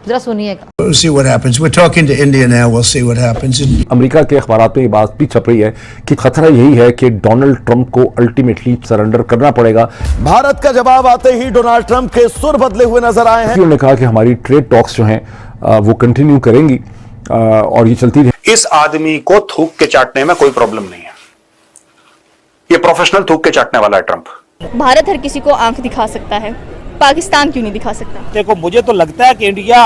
जरा सुनिएगा। We'll see what happens. We're talking to India now. We'll see what happens. America के अखबारात में ये बात भी छप रही है कि खतरा यही है कि डोनाल्ड ट्रंप को अल्टीमेटली सरेंडर करना पड़ेगा। भारत का जवाब आते ही डोनाल्ड ट्रंप के सुर बदले हुए नजर आए हैं। उन्होंने कहा कि हमारी ट्रेड टॉक्स जो हैं वो कंटिन्यू करेंगी और ये चलती रहे। इस आदमी को थूक के चाटने में कोई प्रॉब्लम नहीं है, ये प्रोफेशनल थूक के चाटने वाला है ट्रंप। भारत हर किसी को आंख दिखा सकता है, पाकिस्तान क्यों नहीं दिखा सकता? देखो, मुझे तो लगता है कि इंडिया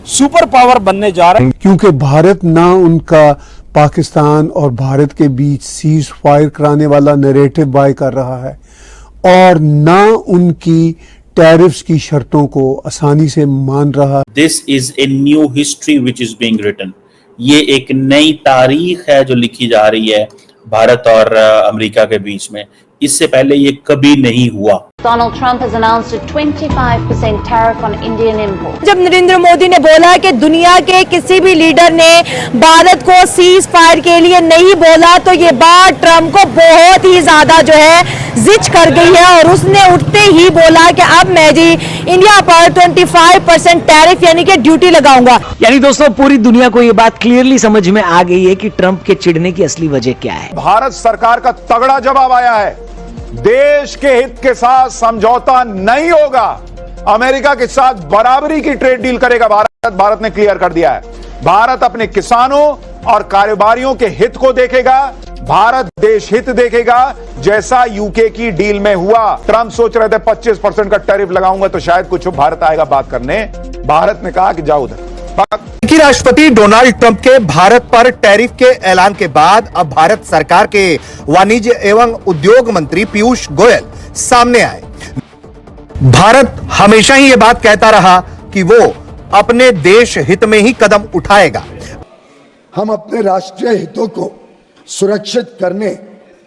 सुपर पावर बनने जा रहा है, क्योंकि भारत ना उनका पाकिस्तान और भारत के बीच सीज फायर कराने वाला नैरेटिव बाय कर रहा है और ना उनकी टैरिफ्स की शर्तों को आसानी से मान रहा। This is a new history which is being written. ये एक नई तारीख है जो लिखी जा रही है भारत और अमेरिका के बीच में। इससे पहले ये कभी नहीं हुआ। Donald Trump has announced a 25% tariff on Indian imports. जब नरेंद्र मोदी ने बोला कि दुनिया के किसी भी लीडर ने भारत को सीज फायर के लिए नहीं बोला, तो ये बात ट्रंप को बहुत ही ज्यादा जो है जिच कर गई है और उसने उठते ही बोला कि अब मैं जी इंडिया पर 25% टैरिफ यानी कि ड्यूटी लगाऊंगा। यानी दोस्तों, पूरी दुनिया को ये बात क्लियरली समझ में आ गई है कि ट्रंप के चिढ़ने की असली वजह क्या है। भारत सरकार का तगड़ा जवाब आया है, देश के हित के साथ समझौता नहीं होगा, अमेरिका के साथ बराबरी की ट्रेड डील करेगा भारत ने क्लियर कर दिया है। भारत अपने किसानों और कारोबारियों के हित को देखेगा, भारत देश हित देखेगा, जैसा यूके की डील में हुआ। ट्रंप सोच रहे थे 25% का टैरिफ लगाऊंगा तो शायद कुछ भारत आएगा बात करने, भारत ने कहा कि जाओ उधर। अमेरिकी राष्ट्रपति डोनाल्ड ट्रंप के भारत पर टैरिफ के ऐलान के बाद अब भारत सरकार के वाणिज्य एवं उद्योग मंत्री पीयूष गोयल सामने आए। भारत हमेशा ही यह बात कहता रहा कि वो अपने देश हित में ही कदम उठाएगा। हम अपने राष्ट्रीय हितों को सुरक्षित करने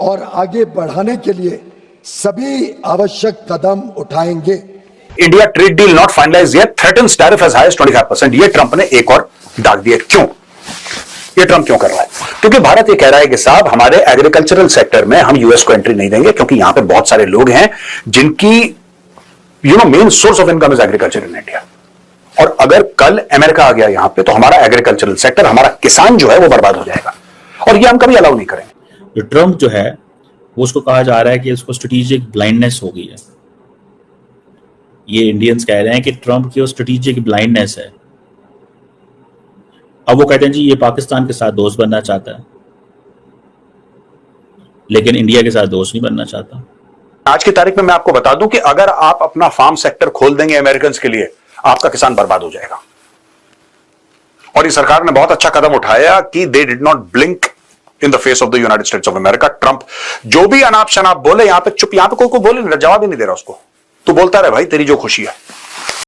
और आगे बढ़ाने के लिए सभी आवश्यक कदम उठाएंगे। India trade deal not finalise yet, threatens tariff as high as 25%। ये ट्रंप ने एक और दाग दिया। क्यों ये ट्रंप क्यों कर रहा है? क्योंकि भारत ये कह रहा है कि साहब हमारे एग्रीकल्चरल सेक्टर में हम यूएस को एंट्री नहीं देंगे, क्योंकि यहां पे बहुत सारे लोग हैं जिनकी main source of income is agriculture in India. और अगर कल अमेरिका आ गया यहां पे तो हमारा एग्रीकल्चरल सेक्टर, हमारा किसान जो है वो बर्बाद हो जाएगा, और ये हम कभी अलाउ नहीं करेंगे। जो ट्रंप जो है वो उसको कहा जा रहा है कि उसको स्ट्रेटेजिक ब्लाइंडनेस हो गई है। ये इंडियंस कह रहे हैं कि ट्रंप की वो स्ट्रेटेजिक ब्लाइंडनेस है। अब वो कहते हैं जी ये पाकिस्तान के साथ दोस्त बनना चाहता है, लेकिन इंडिया के साथ दोस्त नहीं बनना चाहता। आज की तारीख में मैं आपको बता दूं कि अगर आप अपना फार्म सेक्टर खोल देंगे अमेरिकन के लिए, आपका किसान बर्बाद हो जाएगा। और ये सरकार ने बहुत अच्छा कदम उठाया कि they did not blink in the face of the United States of America. Trump जो भी अनाप शनाप बोले यहां पे चुप, यहां पे कोई बोले नहीं, जवाब ही नहीं दे रहा उसको। तू बोलता रहे भाई, तेरी जो खुशी है।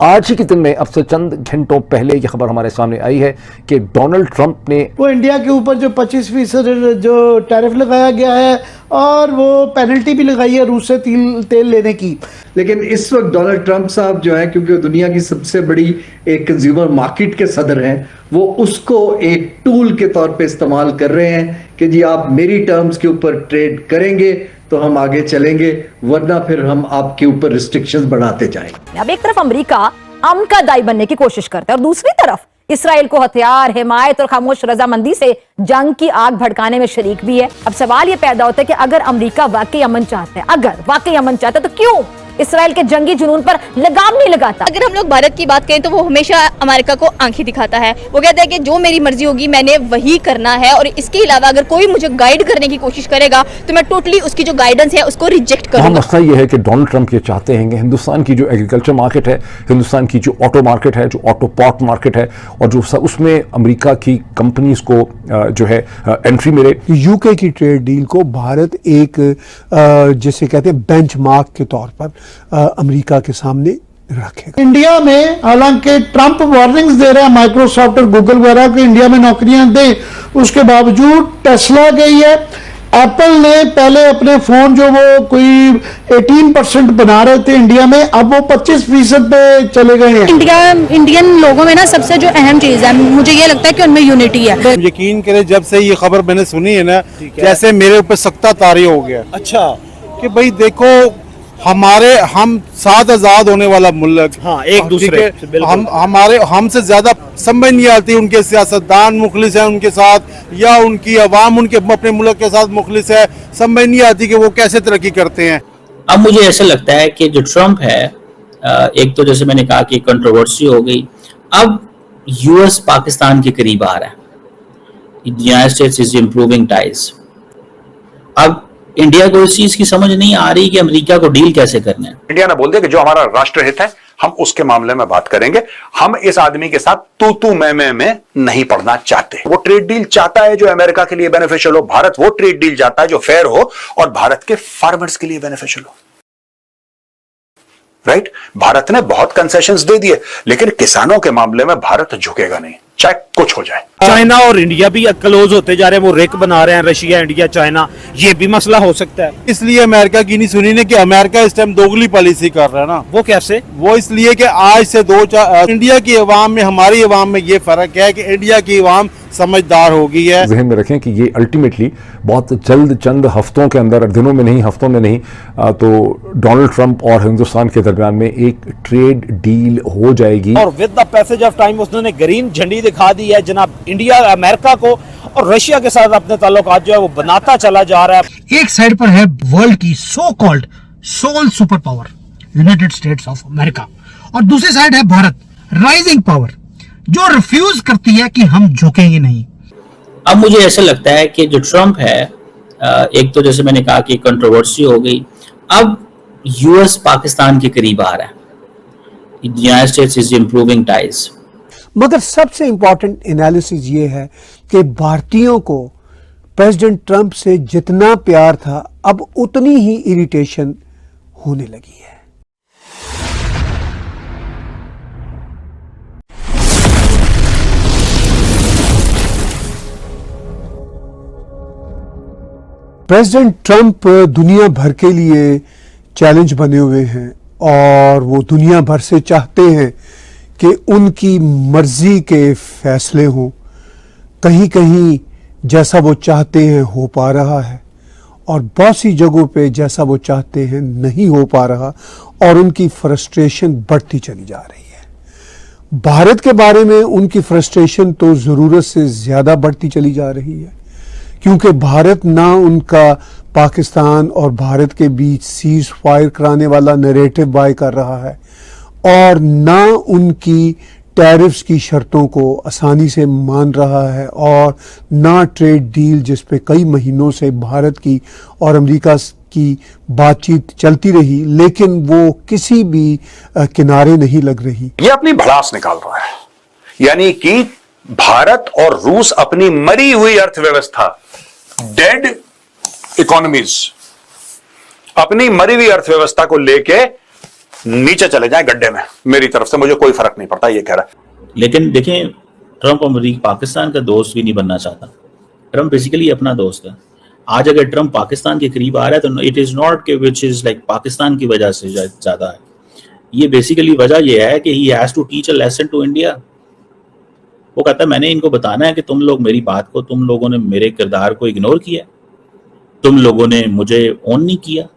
आज ही के दिन में अब से चंद घंटों पहले ये खबर हमारे सामने आई है कि डोनाल्ड ट्रंप ने वो इंडिया के ऊपर जो 25% जो टैरिफ लगाया गया है और वो पेनल्टी भी लगाई है रूस से तेल लेने की। लेकिन इस वक्त डोनाल्ड ट्रंप साहब जो है, क्योंकि दुनिया की सबसे बड़ी एक कंज्यूमर मार्केट के सदर हैं, वो उसको एक टूल के तौर पे इस्तेमाल कर रहे हैं कि जी आप मेरी टर्म्स के ऊपर ट्रेड करेंगे तो हम आगे चलेंगे, वरना फिर हम आपके ऊपर रिस्ट्रिक्शंस बढ़ाते जाएंगे। अब एक तरफ अमेरिका अमन का दाई बनने की कोशिश करता है और दूसरी तरफ इसराइल को हथियार, हिमायत और खामोश रजामंदी से जंग की आग भड़काने में शरीक भी है। अब सवाल ये पैदा होता है कि अगर अमेरिका वाकई अमन चाहता है, अगर वाकई अमन चाहता है, तो क्यों इसराइल के जंगी जुनून पर लगाम नहीं लगाता? अगर हम लोग भारत की बात करें तो वो हमेशा अमेरिका को आंखें दिखाता है। वो कहता है कि जो मेरी मर्जी होगी मैंने वही करना है, और इसके अलावा अगर कोई मुझे गाइड करने की कोशिश करेगा तो मैं टोटली उसकी जो गाइडेंस है उसको रिजेक्ट करूंगा। मसला ये है कि डोनाल्ड ट्रंप ये चाहते हैं कि हिंदुस्तान की जो एग्रीकल्चर मार्केट है, हिंदुस्तान की जो ऑटो मार्केट है, जो ऑटो पार्ट मार्केट है, और जो उसमें अमेरिका की कंपनीज को जो है एंट्री मिले। यूके की ट्रेड डील को भारत एक जिसे कहते हैं बेंचमार्क के तौर पर अमेरिका के सामने रखेगा। इंडिया में हालांकि ट्रंप वार्निंग्स दे रहे हैं माइक्रोसॉफ्ट और गूगल वगैरह को इंडिया में नौकरियां दें, उसके बावजूद टेस्ला गई है। एप्पल ने पहले अपने फोन जो वो कोई 18% बना रहे थे इंडिया में, अब वो 25% पे चले गए हैं। इंडियन लोगों में ना सबसे जो अहम चीज है, मुझे ये लगता है कि उनमें यूनिटी है। यकीन करें, जब से ये खबर मैंने सुनी है ना, जैसे मेरे ऊपर सख्ता तारी हो गया। अच्छा, कि भाई देखो हम साथ आजाद होने वाला मुल्क, हाँ, एक दूसरे से बिल्कुल। हमसे ज्यादा समझ नहीं आती उनके सियासतदान मुखलिस है उनके साथ, या उनकी अवाम उनके अपने मुल्क के साथ मुखलिस है, समझ नहीं आती कि वो कैसे तरक्की करते हैं। अब मुझे ऐसा लगता है कि जो ट्रम्प है, एक तो जैसे मैंने कहा कि कंट्रोवर्सी हो गई, अब यूएस पाकिस्तान के करीब आ रहा है, United states is improving ties. अब इंडिया को इस चीज की समझ नहीं आ रही कि अमेरिका को डील कैसे करना है। इंडिया ने बोल दिया कि जो हमारा राष्ट्रहित है हम उसके मामले में बात करेंगे, हम इस आदमी के साथ तू मैं में नहीं पड़ना चाहते। वो ट्रेड डील चाहता है जो अमेरिका के लिए बेनिफिशियल हो, भारत वो ट्रेड डील चाहता है जो फेयर हो और भारत के फार्मर्स के लिए बेनिफिशियल हो। राइट? भारत ने बहुत कंसेशंस दे दिए, लेकिन किसानों के मामले में भारत झुकेगा नहीं, चाहे कुछ हो जाए। चाइना और इंडिया भी क्लोज होते जा रहे हैं, वो रिक बना रहे हैं, रशिया, इंडिया, चाइना, ये भी मसला हो सकता है। इसलिए अमेरिका की नहीं सुनी ने कि अमेरिका इस टाइम दोगली पॉलिसी कर रहा है ना। वो कैसे? वो इसलिए कि आज से इंडिया की अवाम में हमारी अवाम में ये फर्क है कि इंडिया की अवाम समझदार हो गई है। जहन में रखें कि ये अल्टीमेटली बहुत जल्द, चंद हफ्तों के अंदर, दिनों में नहीं, हफ्तों में नहीं, तो डोनाल्ड ट्रंप और हिंदुस्तान के दरमियान में एक ट्रेड डील हो जाएगी। और with the passage of time उसने ग्रीन झंडी दिखा दी है जनाब। इंडिया अमेरिका को और रशिया के साथ अपने ताल्लुकात जो है वो बनाता चला जा रहा है। एक साइड पर है वर्ल्ड की so called sole super power United States of America, और दूसरी साइड है भारत, राइजिंग पावर, जो रिफ्यूज करती है कि हम झुकेंगे नहीं। अब मुझे ऐसा लगता है कि जो ट्रम्प है, एक तो जैसे मैंने कहा कि कंट्रोवर्सी हो गई, अब यूएस पाकिस्तान के करीब आ रहा है, United states is improving ties. मगर सबसे इंपॉर्टेंट एनालिसिस ये है कि भारतीयों को प्रेसिडेंट ट्रंप से जितना प्यार था अब उतनी ही इरिटेशन होने लगी है। प्रेसिडेंट ट्रंप दुनिया भर के लिए चैलेंज बने हुए हैं और वो दुनिया भर से चाहते हैं कि उनकी मर्जी के फैसले हों। कहीं कहीं जैसा वो चाहते हैं हो पा रहा है और बहुत सी जगहों पे जैसा वो चाहते हैं नहीं हो पा रहा और उनकी फ्रस्ट्रेशन बढ़ती चली जा रही है। भारत के बारे में उनकी फ्रस्ट्रेशन तो ज़रूरत से ज़्यादा बढ़ती चली जा रही है, क्योंकि भारत ना उनका पाकिस्तान और भारत के बीच सीज फायर कराने वाला नैरेटिव बाय कर रहा है और ना उनकी टैरिफ्स की शर्तों को आसानी से मान रहा है और ना ट्रेड डील जिस पे कई महीनों से भारत की और अमेरिका की बातचीत चलती रही लेकिन वो किसी भी किनारे नहीं लग रही। ये अपनी भड़ास निकाल रहा है, यानी कि भारत और रूस अपनी मरी हुई अर्थव्यवस्था, डेड इकोनॉमीज, अपनी मरी हुई अर्थव्यवस्था को लेके नीचे चले जाएं गड्ढे में। मेरी तरफ से मुझे कोई फर्क नहीं पड़ता, ये कह रहा है। लेकिन देखें, ट्रंप अमेरिका पाकिस्तान का दोस्त भी नहीं बनना चाहता। ट्रंप बेसिकली अपना दोस्त है। आज अगर ट्रंप पाकिस्तान के करीब आ रहा है तो इट इज नॉट के विच इज लाइक पाकिस्तान की वजह से ज्यादा है। ये बेसिकली वजह ये है कि he has to teach a lesson to India. वो कहता है मैंने इनको बताना है कि तुम लोग मेरी बात को, तुम लोगों ने मेरे किरदार को इग्नोर किया, तुम लोगों ने मुझे ऑन नहीं किया।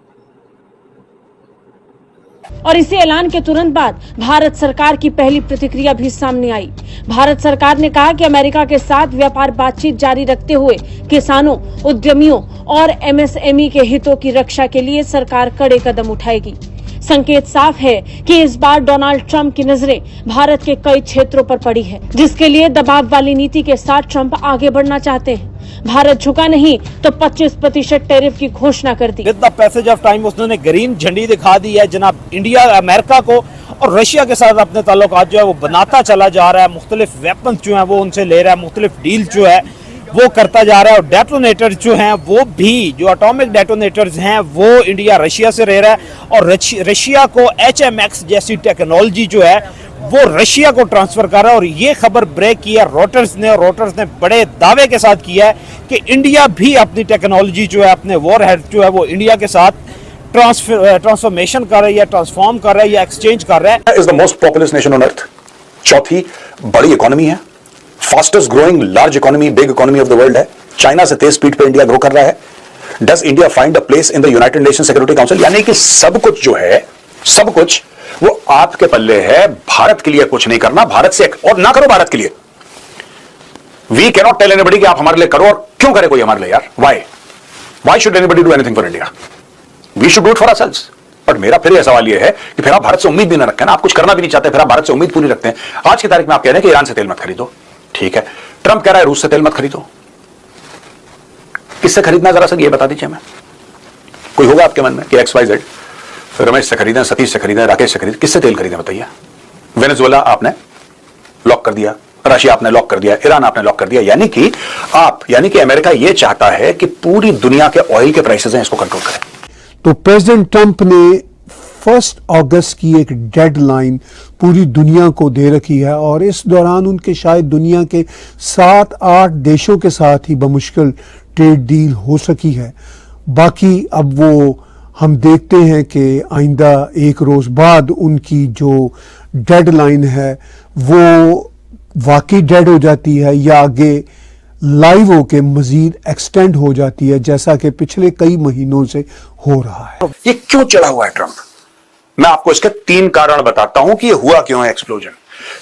और इसी ऐलान के तुरंत बाद भारत सरकार की पहली प्रतिक्रिया भी सामने आई। भारत सरकार ने कहा कि अमेरिका के साथ व्यापार बातचीत जारी रखते हुए किसानों, उद्यमियों और एमएसएमई के हितों की रक्षा के लिए सरकार कड़े कदम उठाएगी। संकेत साफ है कि इस बार डोनाल्ड ट्रंप की नजरें भारत के कई क्षेत्रों पर पड़ी है, जिसके लिए दबाव वाली नीति के साथ ट्रंप आगे बढ़ना चाहते हैं। भारत झुका नहीं तो 25% टैरिफ की घोषणा कर दी। With the passage of time उसने ग्रीन झंडी दिखा दी है जनाब। इंडिया अमेरिका को और रशिया के साथ अपने ताल्लुकात जो है वो बनाता चला जा रहा है। मुख्तलिफ वेपन्स जो है वो उनसे ले रहा है, मुख्तलिफ डील जो है वो करता जा रहा है। और डेटोनेटर्स जो हैं वो भी, जो एटॉमिक डेटोनेटर्स हैं वो इंडिया रशिया से ले रहा है और रशिया को HMX जैसी टेक्नोलॉजी जो है वो रशिया को ट्रांसफर कर रहा है। और ये खबर ब्रेक की है रोटर्स ने, और रोटर्स ने बड़े दावे के साथ किया है कि इंडिया भी अपनी टेक्नोलॉजी जो है, अपने वॉर हेड जो है वो इंडिया के साथ ट्रांसफॉर्मेशन कर रहा है या ट्रांसफॉर्म कर रहा है या एक्सचेंज कर रहा है। Is the most populous nation on earth, चौथी बड़ी इकोनॉमी है, fastest growing large economy, big economy of the world है। चाइना से तेज स्पीड पे इंडिया ग्रो कर रहा है। Does India find a place in the United nation security council? यानी कि सब कुछ जो है, सब कुछ वो आपके पल्ले है। भारत के लिए कुछ नहीं करना, भारत से और ना करो भारत के लिए। We can not tell anybody कि आप हमारे लिए करो, और क्यों करे कोई हमारे लिए यार? Why should anybody do anything for India? We should do it for ourselves. But मेरा फिर यह सवाल यह है कि फिर आप भारत से उम्मीद भी ना रखें ना, आप कुछ करना भी नहीं चाहते, फिर आप भारत से उम्मीद पूरी रखते हैं। आज की तारीख में आप कह रहे हैं कि ईरान से तेल मत खरीदो, ठीक है। ट्रंप कह रहा है रूस से तेल मत खरीदो। किससे खरीदना जरा सर ये बता दीजिए हमें। कोई होगा आपके मन में कि XYZ, रमेश से खरीदें, सतीश से खरीदें, राकेश से खरीदें, किससे तेल खरीदें बताइए? वेनेजुएला आपने लॉक कर दिया, रशिया आपने लॉक कर दिया, ईरान आपने लॉक कर दिया। यानी कि अमेरिका यह चाहता है कि पूरी दुनिया के ऑयल के प्राइसेस हैं, इसको कंट्रोल करें। तो प्रेसिडेंट ट्रंप ने 1 अगस्त की एक डेडलाइन पूरी दुनिया को दे रखी है, और इस दौरान उनके शायद दुनिया के 7-8 देशों के साथ ही बमुश्किल ट्रेड डील हो सकी है। बाकी अब वो हम देखते हैं कि आइंदा एक रोज बाद उनकी जो डेडलाइन है वो वाकई डेड हो जाती है या आगे लाइव होके मजीद एक्सटेंड हो जाती है, जैसा कि पिछले कई महीनों से हो रहा है। ये क्यों चढ़ा हुआ है ट्रंप? मैं आपको इसके 3 कारण बताता हूं कि ये हुआ क्यों है एक्सप्लोजन।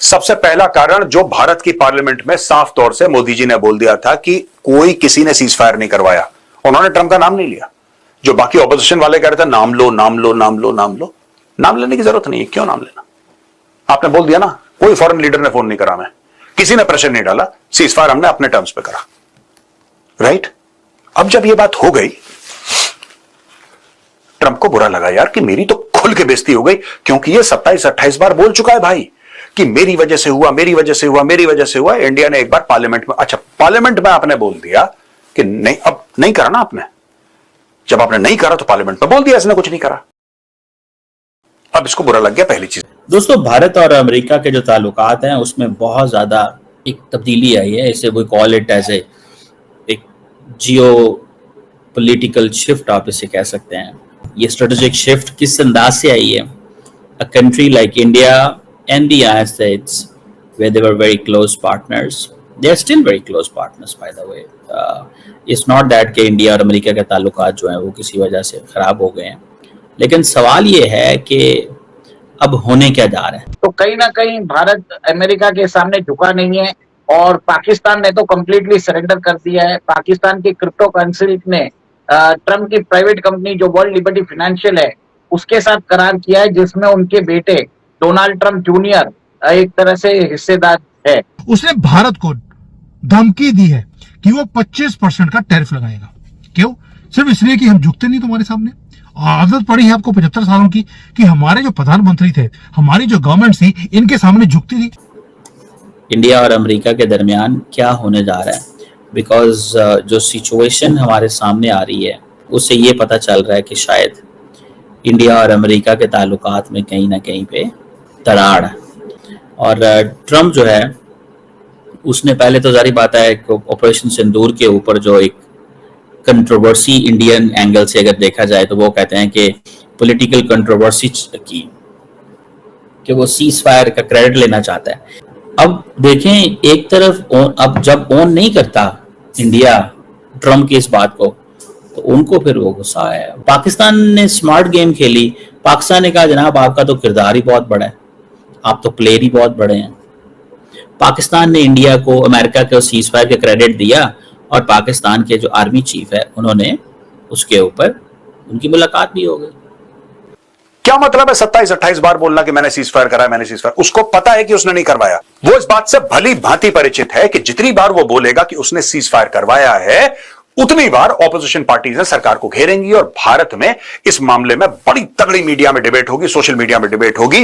सबसे पहला कारण, जो भारत की पार्लियामेंट में साफ तौर से मोदी जी ने बोल दिया था कि किसी ने सीज फायर नहीं करवाया। उन्होंने ट्रंप का नाम नहीं लिया। जो बाकी ऑपोजिशन वाले कह रहे थे नाम लो नाम लो नाम लो नाम लो, नाम लेने की जरूरत नहीं है। क्यों नाम लेना? आपने बोल दिया ना, कोई फॉरेन लीडर ने फोन नहीं करा, मैं किसी ने प्रेशर नहीं डाला, सीज फायर हमने अपने टर्म्स पे करा, राइट? अब जब ये बात हो गई, ट्रंप को बुरा लगा यार कि मेरी तो खुल के बेइज्जती हो गई, क्योंकि ये 27-28 बार बोल चुका है भाई कि मेरी वजह से हुआ, मेरी वजह से हुआ, मेरी वजह से हुआ। इंडिया ने एक बार पार्लियामेंट में, अच्छा पार्लियामेंट में आपने बोल दिया कि नहीं, अब नहीं करा ना आपने। जब आपने नहीं करा तो पार्लियामेंट में बोल दिया इसने कुछ नहीं करा। अब इसको बुरा लग गया, पहली चीज। दोस्तों, भारत और अमेरिका के जो ताल्लुकात हैं उसमें बहुत ज्यादा एक तब्दीली आई है। इसे वी कॉल इट एज एक जियो पॉलिटिकल शिफ्ट, आप इसे कह सकते हैं। ये स्ट्रेटेजिक शिफ्ट किस अंदाज से आई है? A country like India and the United States, where they were very close partners, they are still very close partners, by the way. It's not that कि इंडिया और अमेरिका के ताल्लुकात जो हैं वो किसी वजह से खराब हो गए हैं, लेकिन सवाल ये है कि अब होने क्या जा रहा है। तो कहीं ना कहीं भारत अमेरिका के सामने झुका नहीं है, और पाकिस्तान ने तो कम्प्लीटली सरेंडर कर दिया है। पाकिस्तान की क्रिप्टो काउंसिल ने ट्रम्प की प्राइवेट कंपनी जो वर्ल्ड लिबर्टी फाइनेंशियल है उसके साथ करार किया है, जिसमें उनके बेटे डोनाल्ड ट्रंप जूनियर एक तरह से हिस्सेदार है। उसने भारत को धमकी दी है कि वो 25% का टैरिफ लगाएगा। क्यों? सिर्फ इसलिए कि हम झुकते नहीं तुम्हारे सामने। आदत पड़ी है आपको 75 सालों की कि हमारे जो प्रधानमंत्री थे, हमारी जो गवर्नमेंट थी, इनके सामने झुकती थी। इंडिया और अमेरिका के दरमियान क्या होने जा रहा है? बिकॉज जो सिचुएशन हमारे सामने आ रही है उससे ये पता चल रहा है कि शायद इंडिया और अमेरिका के ताल्लुकात में कहीं ना कहीं पे दरार है। और ट्रंप जो है उसने पहले तो जारी बात है ऑपरेशन सिंदूर के ऊपर जो एक कंट्रोवर्सी इंडियन एंगल से अगर देखा जाए तो वो कहते हैं कि पॉलिटिकल कंट्रोवर्सी की कि वो सीज फायर का क्रेडिट लेना चाहता है। अब देखें, एक तरफ अब जब ऑन नहीं करता इंडिया ट्रंप की इस बात को, तो उनको फिर वो गुस्सा है। पाकिस्तान ने स्मार्ट गेम खेली। पाकिस्तान ने कहा जनाब आपका तो किरदार ही बहुत बड़ा है, आप तो प्लेयर ही बहुत बड़े हैं। पाकिस्तान ने इंडिया को, अमेरिका को सीज फायर का क्रेडिट दिया, और पाकिस्तान के जो आर्मी चीफ है उन्होंने उसके ऊपर उनकी मुलाकात भी हो गई। क्या मतलब है 27-28 बार बोलना कि मैंने सीज फायर कराया, मैंने सीज फायर? उसको पता है कि उसने नहीं करवाया। वो इस बात से भली भांति परिचित है कि जितनी बार वो बोलेगा कि उसने सीज फायर करवाया है, उतनी बार ऑपोजिशन पार्टीज सरकार को घेरेंगी, और भारत में इस मामले में बड़ी तगड़ी मीडिया में डिबेट होगी, सोशल मीडिया में डिबेट होगी।